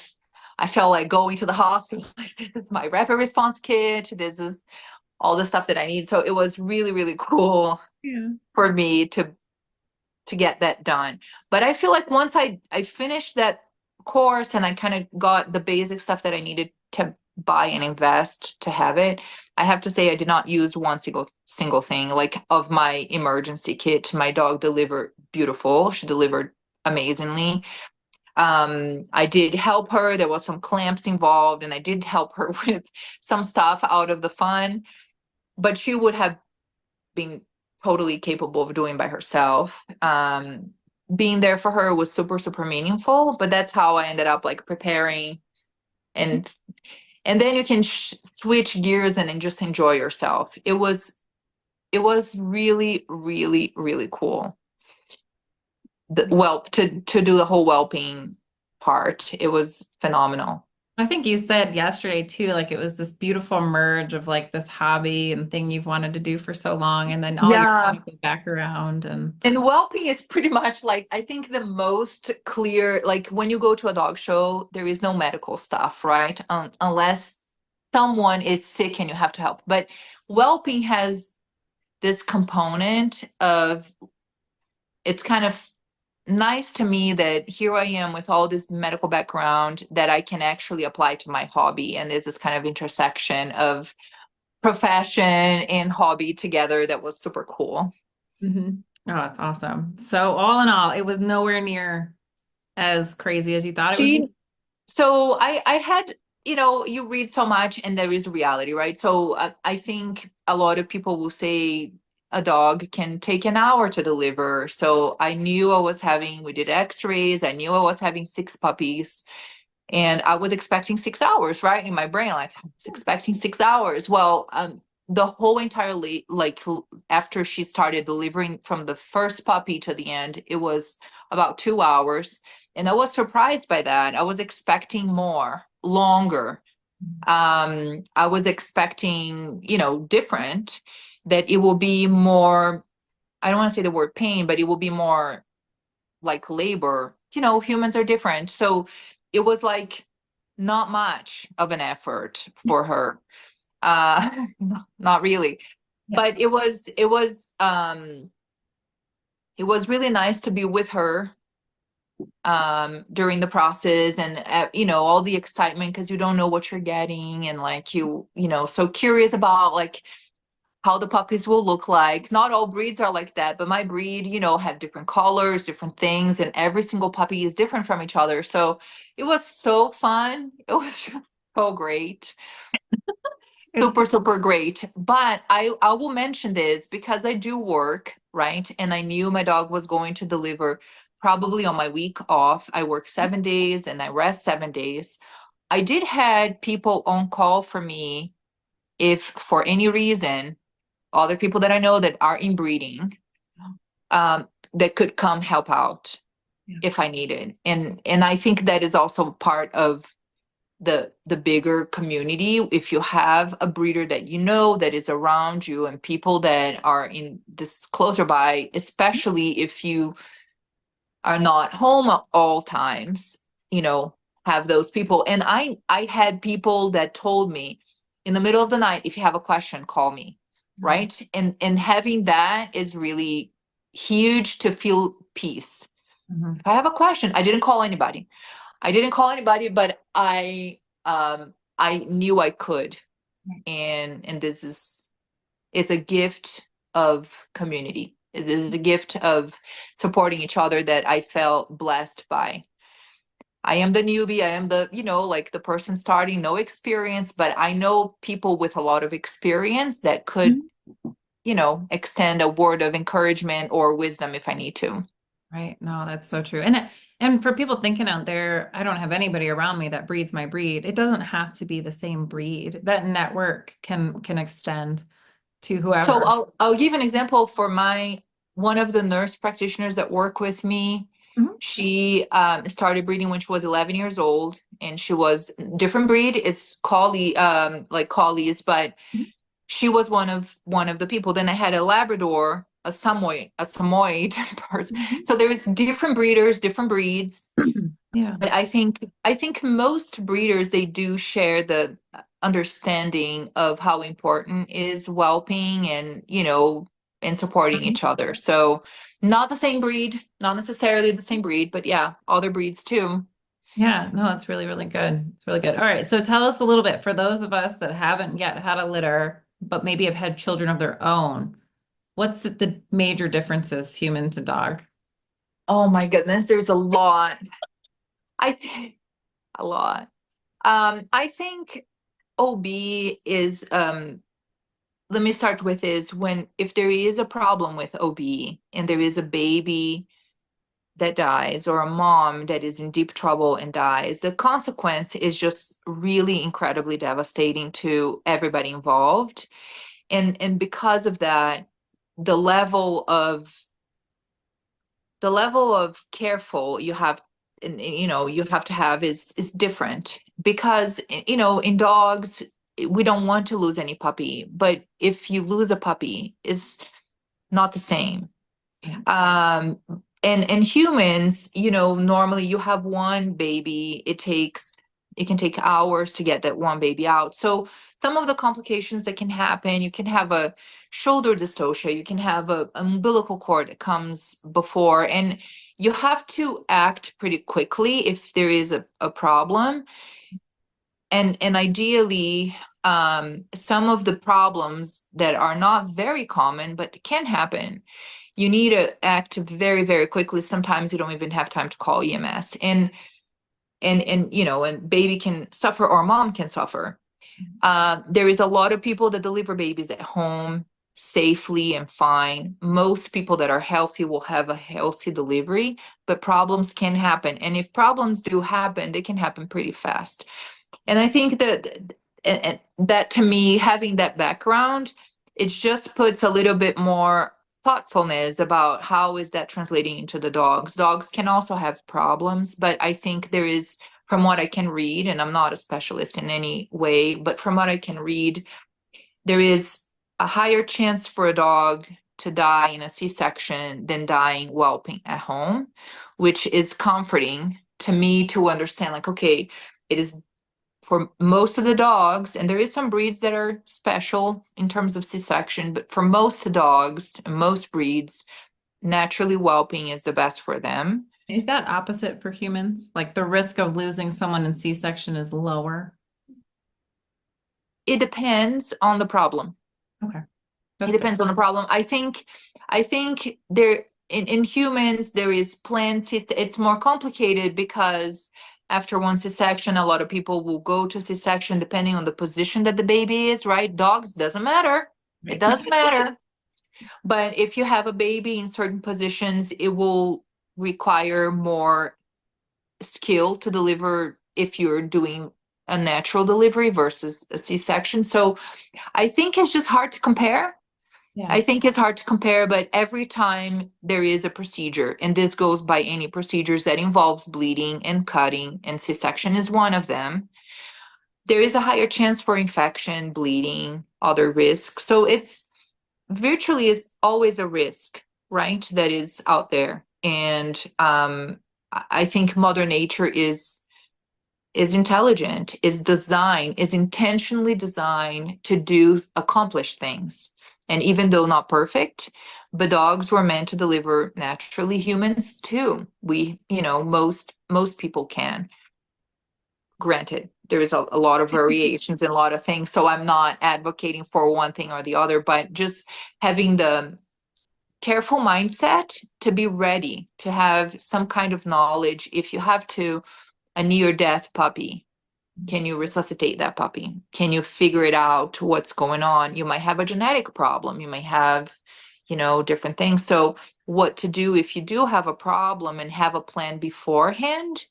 felt like going to the hospital, like this is my rapid response kit. This is all the stuff that I need. So it was really, really cool Yeah. for me to get that done. But I feel like once I finished that course and I kind of got the basic stuff that I needed to buy and invest to have it, I have to say I did not use one single thing. Like of my emergency kit, my dog delivered beautiful. She delivered amazingly. I did help her. There was some clamps involved, and I did help her with some stuff out of the fun, but she would have been totally capable of doing by herself. Being there for her was super, super meaningful, but that's how I ended up like preparing and and then you can switch gears and then just enjoy yourself. It was really, really, really cool. To do the whole whelping part, it was phenomenal. I think you said yesterday too, like it was this beautiful merge of like this hobby and thing you've wanted to do for so long, and then all your Yeah. life is back around and And whelping is pretty much like, I think the most clear, like when you go to a dog show, there is no medical stuff, right? Unless someone is sick and you have to help. But whelping has this component of, it's kind of nice to me that here I am with all this medical background that I can actually apply to my hobby. And there's this kind of intersection of profession and hobby together that was super cool. oh, it's awesome. So all in all, it was nowhere near. as crazy as you thought it would be? She, so I had, you read so much and there is reality, right? So I think a lot of people will say a dog can take an hour to deliver. So I knew we did x-rays. I knew I was having 6 puppies and I was expecting 6 hours, right? In my brain, like I was expecting 6 hours. Well, the whole entire after she started delivering from the first puppy to the end, it was about 2 hours. And I was surprised by that. I was expecting more, longer. I was expecting, different, that it will be more, I don't want to say the word pain, but it will be more like labor. Humans are different. So it was like not much of an effort for her. Not really. Yeah. But it was really nice to be with her during the process, and all the excitement, because you don't know what you're getting, and like so curious about like how the puppies will look like. Not all breeds are like that, but my breed, have different colors, different things, and every single puppy is different from each other. So it was so fun. It was just so great. It's Super, super great. But I will mention this because I do work, right? And I knew my dog was going to deliver probably on my week off. I work 7 days and I rest 7 days. I did had people on call for me if for any reason, other people that I know that are inbreeding, that could come help out if I needed. And I think that is also part of the bigger community. If you have a breeder that that is around you, and people that are in this closer by, especially if you are not home at all times, have those people. And I had people that told me in the middle of the night, if you have a question, call me. Right. And having that is really huge, to feel peace. Mhm. If I have a question, I didn't call anybody. But I knew I could. And this is, it's a gift of community. It is a gift of supporting each other that I felt blessed by. I am the newbie. I am the, like the person starting, no experience, but I know people with a lot of experience that could, extend a word of encouragement or wisdom if I need to. Right. No, that's so true. And for people thinking out there, I don't have anybody around me that breeds my breed. It doesn't have to be the same breed. That network can extend to So whoever. I'll give an example for one of the nurse practitioners that work with me. Mhm. She started breeding when she was 11 years old, and she was different breed. It's collie, like collies, but Mhm. she was one of the people. Then I had a Labrador, a Samoyed person. Mhm. So there's different breeders, different breeds. Yeah. But I think most breeders, they do share the understanding of how important is whelping, and supporting Mhm. each other. So not the same breed, not necessarily the same breed, but yeah, other breeds too. Yeah, no, it's really, really good. It's really good. All right. So tell us a little bit for those of us that haven't yet had a litter, but maybe have had children of their own. What's the major differences, human to dog? Oh my goodness, there's a lot. I think a lot. I think OB is let me start with is when if there is a problem with OB and there is a baby that dies or a mom that is in deep trouble and dies, the consequence is just really incredibly devastating to everybody involved. And because of that, the level of careful you have, and you have to have is different, because in dogs we don't want to lose any puppy, but if you lose a puppy, it's not the same. um and humans, normally you have one baby, it can take hours to get that one baby out. So some of the complications that can happen, you can have a shoulder dystocia, you can have a umbilical cord that comes before, and you have to act pretty quickly if there is a problem. And ideally, some of the problems that are not very common but can happen, you need to act very, very quickly. Sometimes you don't even have time to call EMS. And and baby can suffer or mom can suffer. There is a lot of people that deliver babies at home safely and fine. Most people that are healthy will have a healthy delivery, but problems can happen. And if problems do happen, they can happen pretty fast. And I think that to me, having that background, it just puts a little bit more thoughtfulness about how is that translating into the dogs. Dogs can also have problems, but I think there is, from what I can read, and I'm not a specialist in any way, but from what I can read, there is a higher chance for a dog to die in a C-section than dying whelping at home, which is comforting to me to understand, like, okay, it is for most of the dogs, and there is some breeds that are special in terms of C-section, but for most dogs and most breeds, naturally whelping is the best for them. Is that opposite for humans? Like the risk of losing someone in C-section is lower? It depends on the problem. Okay. It depends on the problem. I think there in humans there is plenty. It's more complicated because after one C-section, a lot of people will go to C-section depending on the position that the baby is, right? Dogs, doesn't matter. It doesn't matter. But if you have a baby in certain positions, it will require more skill to deliver if you're doing a natural delivery versus a C-section. So I think it's just hard to compare. Yeah. I think it's hard to compare, but every time there is a procedure, and this goes by any procedures that involves bleeding and cutting, and C-section is one of them, there is a higher chance for infection, bleeding, other risks. So it's virtually is always a risk, right? That is out there. And I think Mother Nature is intelligent, is designed, is intentionally designed to accomplish things. And even though not perfect, but dogs were meant to deliver naturally. Humans too. Most people can. Granted, there is a lot of variations and a lot of things. So I'm not advocating for one thing or the other, but just having the careful mindset to be ready to have some kind of knowledge. If you have a near-death puppy, can you resuscitate that puppy? Can you figure it out what's going on? You might have a genetic problem. You might have, different things. So what to do if you do have a problem and have a plan beforehand,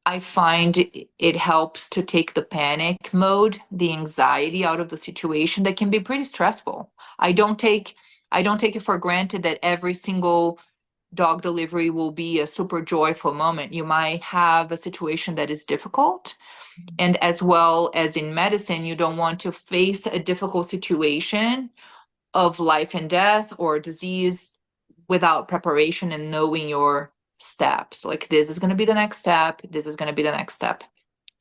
I find it helps to take the panic mode, the anxiety out of the situation that can be pretty stressful. I don't take it for granted that every single dog delivery will be a super joyful moment. You might have a situation that is difficult. And as well as in medicine, you don't want to face a difficult situation of life and death or disease without preparation and knowing your steps. Like, this is going to be the next step. This is going to be the next step.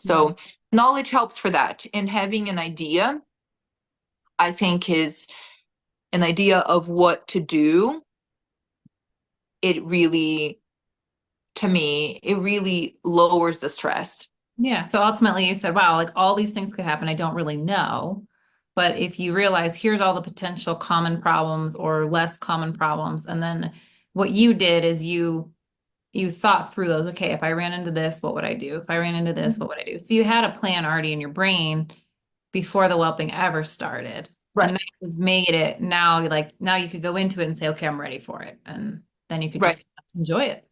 So knowledge helps for that. And having an idea, I think, is an idea of what to do. It really, to me, it really lowers the stress. Yeah. So ultimately you said, wow, like all these things could happen. I don't really know. But if you realize here's all the potential common problems or less common problems, and then what you did is you thought through those. Okay, if I ran into this, what would I do? If I ran into this, what would I do? So you had a plan already in your brain before the whelping ever started. Right. And that was made it now, like now you could go into it and say, okay, I'm ready for it. And then you could just enjoy it.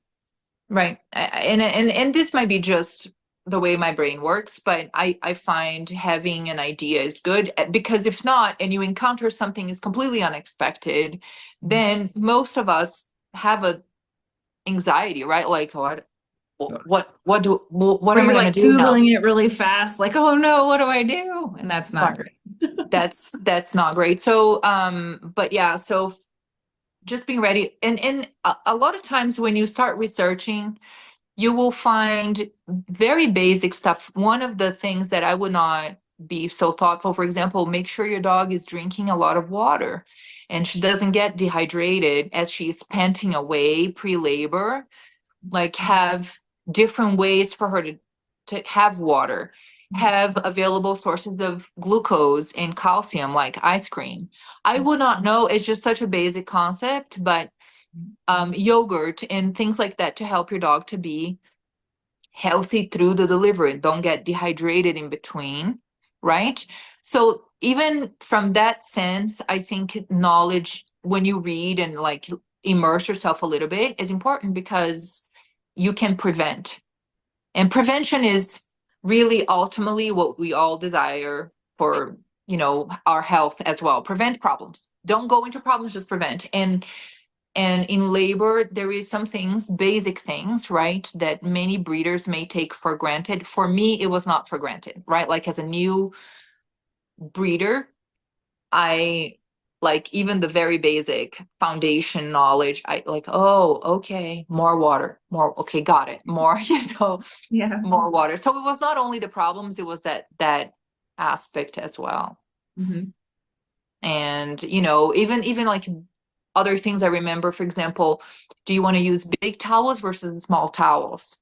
Right. And this might be just the way my brain works, but I find having an idea is good, because if not, and you encounter something is completely unexpected, then most of us have a anxiety, right? Like, what am I going to do now? Googling it really fast, like, oh no, what do I do? And that's not great. That's not great. So, but yeah, so just being ready. And a lot of times when you start researching, you will find very basic stuff. One of the things that I would not be so thoughtful, for example, make sure your dog is drinking a lot of water and she doesn't get dehydrated as she's panting away pre-labor. Like, have different ways for her to have water, have available sources of glucose and calcium, like ice cream. I would not know. It's just such a basic concept, but yogurt and things like that to help your dog to be healthy through the delivery. Don't get dehydrated in between, right? So even from that sense, I think knowledge when you read and like immerse yourself a little bit is important because you can prevent. And prevention is really ultimately what we all desire for, our health as well. Prevent problems. Don't go into problems, just prevent. And in labor, there is some things, basic things, right, that many breeders may take for granted. For me, it was not for granted, right? Like as a new breeder, I like even the very basic foundation knowledge. I like, oh, okay, more water, more, okay, got it, more, Yeah. more water. So it was not only the problems, it was that aspect as well. Mm-hmm. And even like other things I remember, for example, do you want to use big towels versus small towels?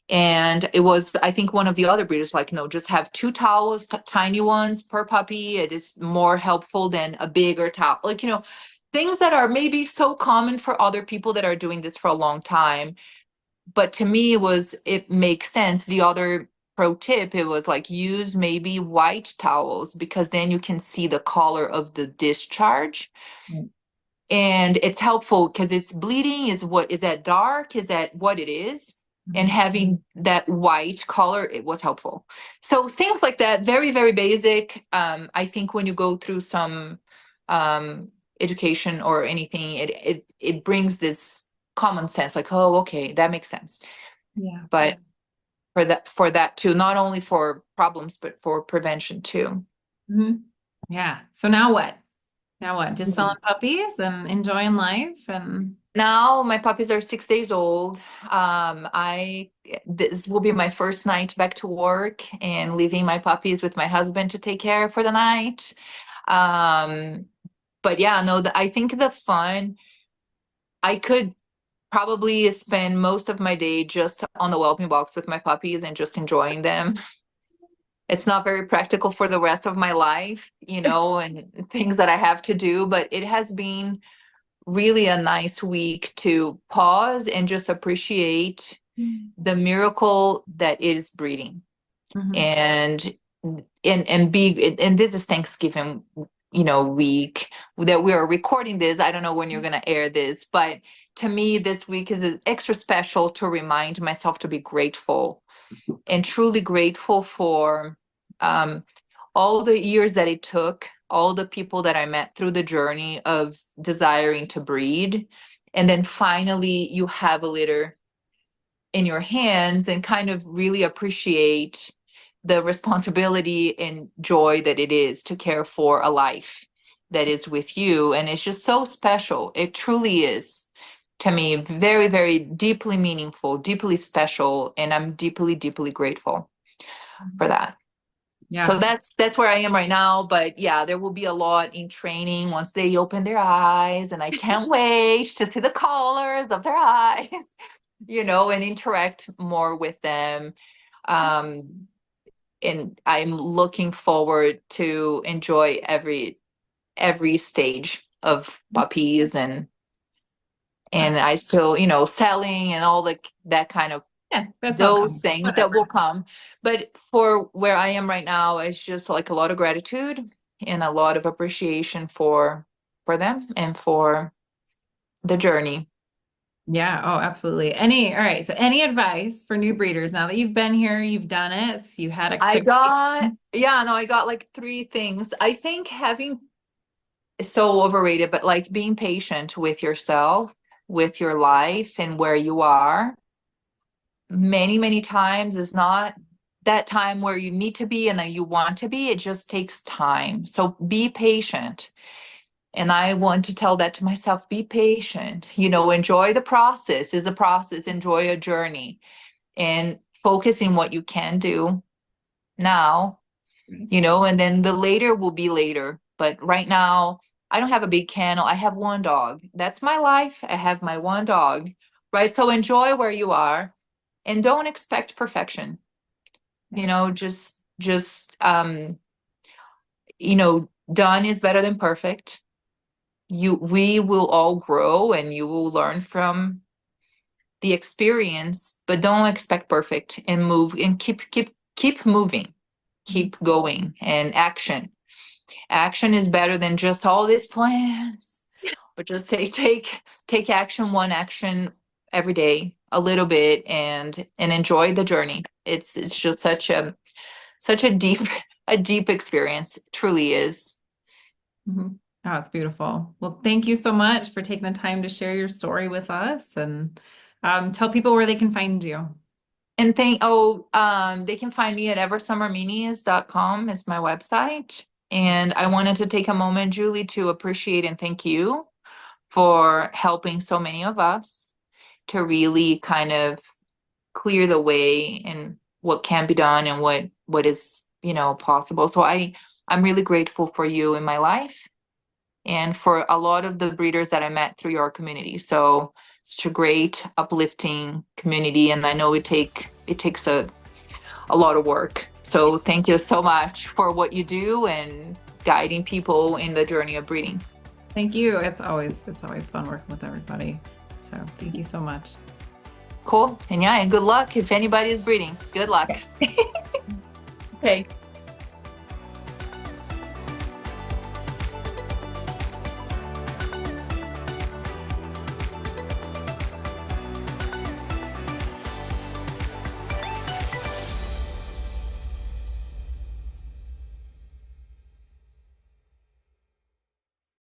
And it was, I think, one of the other breeders like, no, just have two towels, tiny ones per puppy. It is more helpful than a bigger towel. Like, things that are maybe so common for other people that are doing this for a long time. But to me, it makes sense. The other pro tip, it was like use maybe white towels because then you can see the color of the discharge. Right. And it's helpful because it's bleeding is that dark? Is that what it is? And having that white color, it was helpful. So things like that, very, very basic. I think when you go through some education or anything, it brings this common sense, like, oh, okay, that makes sense. Yeah. But for that too, not only for problems, but for prevention too. Mm-hmm. Yeah. So now what? Now what? Just selling puppies and enjoying life and Now my puppies are 6 days old. This will be my first night back to work and leaving my puppies with my husband to take care for the night. Um, but yeah, no, I think the fun, I could probably spend most of my day just on the whelping box with my puppies and just enjoying them. It's not very practical for the rest of my life, and things that I have to do, but it has been really a nice week to pause and just appreciate the miracle that is breeding. Mhm. And this is Thanksgiving, week that we are recording this. I don't know when you're going to air this, but to me, this week is extra special to remind myself to be grateful and truly grateful for um, all the years that it took, all the people that I met through the journey of desiring to breed. And then finally, you have a litter in your hands and kind of really appreciate the responsibility and joy that it is to care for a life that is with you. And it's just so special. It truly is, to me, very, very deeply meaningful, deeply special. And I'm deeply, deeply grateful for that. So Yeah. that's where I am right now. But yeah, there will be a lot in training once they open their eyes, and I can't wait to see the colors of their eyes, and interact more with them. And I'm looking forward to enjoy every stage of puppies and I still, selling and all that kind of Yeah, that's all those coming. things that Whatever. will come. But for where I am right now, it's just like a lot of gratitude and a lot of appreciation for them and for the journey. Yeah, oh, absolutely. All right. So any advice for new breeders now that you've been here, you've done it, you had expectations. I got like three things. I think having is so overrated, but like being patient with yourself, with your life and where you are many, many times is not that time where you need to be and that you want to be. It just takes time. So be patient. And I want to tell that to myself, be patient, enjoy the process is a process, enjoy a journey and focus in what you can do now, and then the later will be later. But right now, I don't have a big kennel. I have one dog. That's my life. I have my one dog, right? So enjoy where you are and don't expect perfection. Just done is better than perfect. we will all grow and you will learn from the experience, but don't expect perfect, and move and keep moving, keep going, and action is better than just all these plans, but just take action, one action every day, a little bit, and enjoy the journey. It's just such a deep a deep experience. It truly is. Mhm. Oh, it's beautiful. Well, thank you so much for taking the time to share your story with us, and tell people where they can find you. And they can find me at eversummerminis.com is my website. And I wanted to take a moment, Julie, to appreciate and thank you for helping so many of us to really kind of clear the way and what can be done and what is, possible. So I'm really grateful for you in my life and for a lot of the breeders that I met through your community. So such a great, uplifting community, and I know it takes a lot of work. So thank you so much for what you do and guiding people in the journey of breeding. Thank you. It's always fun working with everybody. So thank you so much. Cool. And good luck if anybody is breeding. Good luck. Okay.